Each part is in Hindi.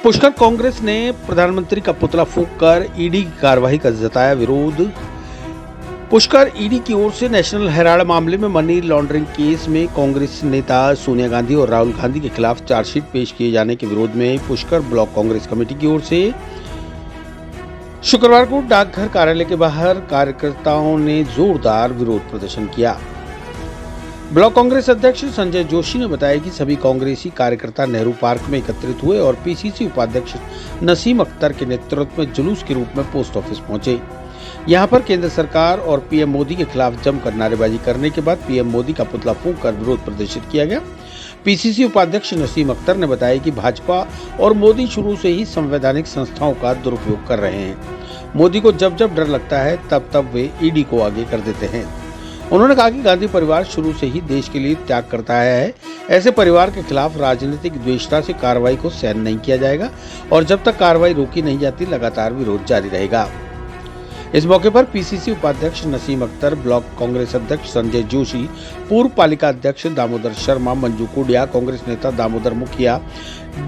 पुष्कर कांग्रेस ने प्रधानमंत्री का पुतला फूंककर ईडी की कार्रवाई का जताया विरोध। पुष्कर ईडी की ओर से नेशनल हेराल्ड मामले में मनी लॉन्ड्रिंग केस में कांग्रेस नेता सोनिया गांधी और राहुल गांधी के खिलाफ चार्जशीट पेश किए जाने के विरोध में पुष्कर ब्लॉक कांग्रेस कमेटी की ओर से शुक्रवार को डाकघर कार्यालय के बाहर कार्यकर्ताओं ने जोरदार विरोध प्रदर्शन किया। ब्लॉक कांग्रेस अध्यक्ष संजय जोशी ने बताया कि सभी कांग्रेसी कार्यकर्ता नेहरू पार्क में एकत्रित हुए और पीसीसी उपाध्यक्ष नसीम अख्तर के नेतृत्व में जुलूस के रूप में पोस्ट ऑफिस पहुंचे। यहां पर केंद्र सरकार और पीएम मोदी के खिलाफ जमकर नारेबाजी करने के बाद पीएम मोदी का पुतला फूंककर विरोध प्रदर्शित किया गया। पीसीसी उपाध्यक्ष नसीम अख्तर ने बताया कि भाजपा और मोदी शुरू से ही संवैधानिक संस्थाओं का दुरुपयोग कर रहे हैं। मोदी को जब जब डर लगता है तब तब वे ईडी को आगे कर देते हैं। उन्होंने कहा कि गांधी परिवार शुरू से ही देश के लिए त्याग करता आया है। ऐसे परिवार के खिलाफ राजनीतिक द्वेषता से कार्रवाई को सहन नहीं किया जाएगा और जब तक कार्रवाई रोकी नहीं जाती लगातार विरोध जारी रहेगा। इस मौके पर पीसीसी उपाध्यक्ष नसीम अख्तर, ब्लॉक कांग्रेस अध्यक्ष संजय जोशी, पूर्व पालिका अध्यक्ष दामोदर शर्मा, मंजू कुडिया, कांग्रेस नेता दामोदर मुखिया,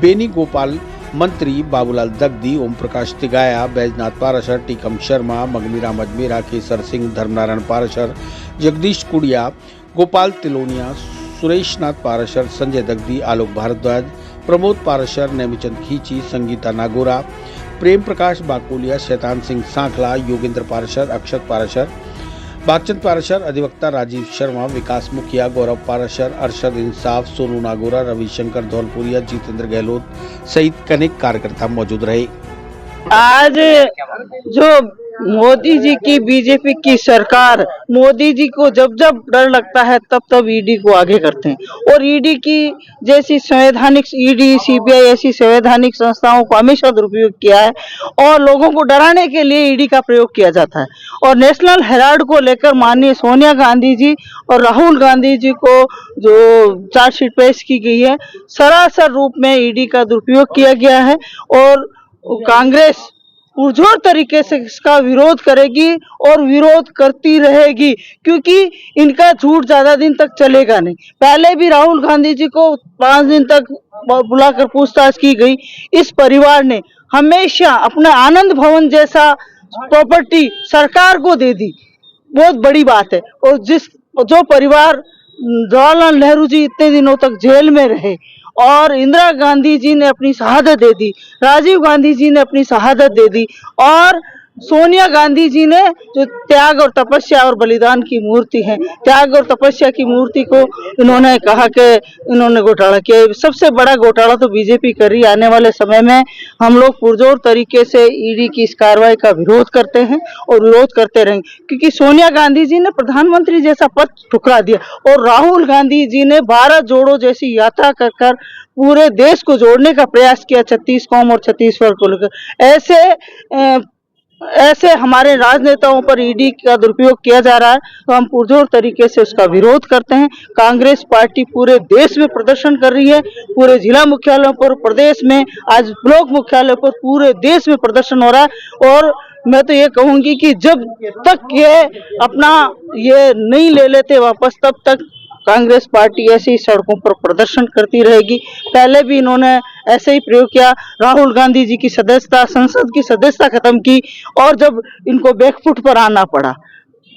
बेनी गोपाल, मंत्री बाबूलाल दगदी, ओम प्रकाश तिगाया, बैजनाथ पाराशर, टीकम शर्मा, मगनीराम अजमेरा, केसर सिंह, धर्मनारायण पाराशर, जगदीश कुडिया, गोपाल तिलोनिया, सुरेश नाथ पाराशर, संजय दगदी, आलोक भारद्वाज, प्रमोद पाराशर, नेमीचंद खींची, संगीता नागोरा, प्रेम प्रकाश बाकोलिया, शैतान सिंह सांखला, योगेंद्र पाराशर, अक्षत पाराशर, बागचंद पाराशर, अधिवक्ता राजीव शर्मा, विकास मुखिया, गौरव पाराशर, अरशद इंसाफ, सोनू नागोरा, रविशंकर धौलपुरिया, जितेंद्र गहलोत सहित अनेक कार्यकर्ता मौजूद रहे। आज जो मोदी जी की बीजेपी की सरकार, मोदी जी को जब जब डर लगता है तब तब ईडी को आगे करते हैं और ईडी की जैसी संवैधानिक ईडी, सीबीआई ऐसी संवैधानिक संस्थाओं को हमेशा दुरुपयोग किया है और लोगों को डराने के लिए ईडी का प्रयोग किया जाता है। और नेशनल हेराल्ड को लेकर माननीय सोनिया गांधी जी और राहुल गांधी जी को जो चार्जशीट पेश की गई है, सरासर रूप में ईडी का दुरुपयोग किया गया है और कांग्रेस पुरजोर तरीके से इसका विरोध करेगी और विरोध करती रहेगी, क्योंकि इनका झूठ ज्यादा दिन तक चलेगा नहीं। पहले भी राहुल गांधी जी को 5 दिन तक बुलाकर पूछताछ की गई। इस परिवार ने हमेशा अपना आनंद भवन जैसा प्रॉपर्टी सरकार को दे दी, बहुत बड़ी बात है। और जो परिवार जवाहरलाल नेहरू जी इतने दिनों तक जेल में रहे और इंदिरा गांधी जी ने अपनी शहादत दे दी, राजीव गांधी जी ने अपनी शहादत दे दी और सोनिया गांधी जी ने जो त्याग और तपस्या और बलिदान की मूर्ति है, त्याग और तपस्या की मूर्ति को इन्होंने कहा कि इन्होंने घोटाला किया। सबसे बड़ा घोटाला तो बीजेपी कर रही है। आने वाले समय में हम लोग पुरजोर तरीके से ईडी की इस कार्रवाई का विरोध करते हैं और विरोध करते रहेंगे, क्योंकि सोनिया गांधी जी ने प्रधानमंत्री जैसा पद ठुकरा दिया और राहुल गांधी जी ने भारत जोड़ो जैसी यात्रा कर पूरे देश को जोड़ने का प्रयास किया, 36 कौम और 36 वर्ग को लेकर। ऐसे हमारे राजनेताओं पर ईडी का दुरुपयोग किया जा रहा है, तो हम पुरजोर तरीके से उसका विरोध करते हैं। कांग्रेस पार्टी पूरे देश में प्रदर्शन कर रही है, पूरे जिला मुख्यालयों पर, प्रदेश में, आज ब्लॉक मुख्यालय पर, पूरे देश में प्रदर्शन हो रहा है। और मैं तो ये कहूंगी कि जब तक ये अपना ये नहीं ले लेते वापस, तब तक कांग्रेस पार्टी ऐसी सड़कों पर प्रदर्शन करती रहेगी। पहले भी इन्होंने ऐसे ही प्रयोग किया, राहुल गांधी जी की सदस्यता, संसद की सदस्यता खत्म की और जब इनको बैकफुट पर आना पड़ा,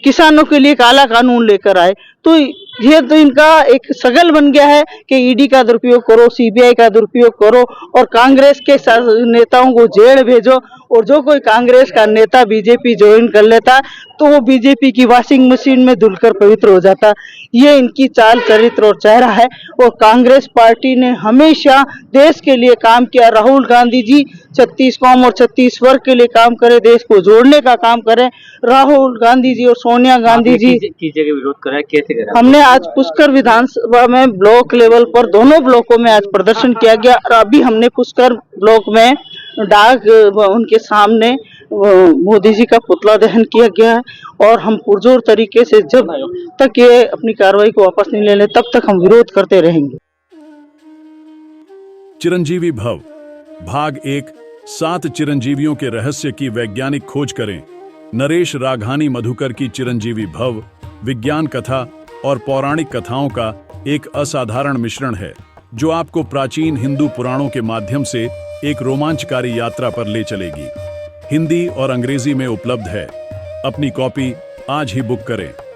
किसानों के लिए काला कानून लेकर आए, तो ये तो इनका एक सगल बन गया है कि ईडी का दुरुपयोग करो, सीबीआई का दुरुपयोग करो और कांग्रेस के नेताओं को जेल भेजो। और जो कोई कांग्रेस का नेता बीजेपी ज्वाइन कर लेता तो वो बीजेपी की वॉशिंग मशीन में धुलकर पवित्र हो जाता। ये इनकी चाल, चरित्र और चेहरा है। और कांग्रेस पार्टी ने हमेशा देश के लिए काम किया। राहुल गांधी जी 36 कौम और 36 वर्ग के लिए काम करे, देश को जोड़ने का काम करे। राहुल गांधी जी और सोनिया गांधी जी की जगह विरोध करा, कैसे करा? हमने आज पुष्कर विधानसभा में ब्लॉक लेवल पर दोनों ब्लॉकों में आज प्रदर्शन किया गया और अभी हमने पुष्कर ब्लॉक में डाक उनके सामने मोदी जी का पुतला दहन किया गया है। और हम पुरजोर तरीके से जब तक ये अपनी कार्रवाई को वापस नहीं ले ले तब तक हम विरोध करते रहेंगे। चिरंजीवी भव भाग 1 7 चिरंजीवियों के रहस्य की वैज्ञानिक खोज करें। नरेश राघानी मधुकर की चिरंजीवी भव विज्ञान कथा और पौराणिक कथाओं का एक असाधारण मिश्रण है जो आपको प्राचीन हिंदू पुराणों के माध्यम से एक रोमांचकारी यात्रा पर ले चलेगी। हिंदी और अंग्रेजी में उपलब्ध है। अपनी कॉपी आज ही बुक करें।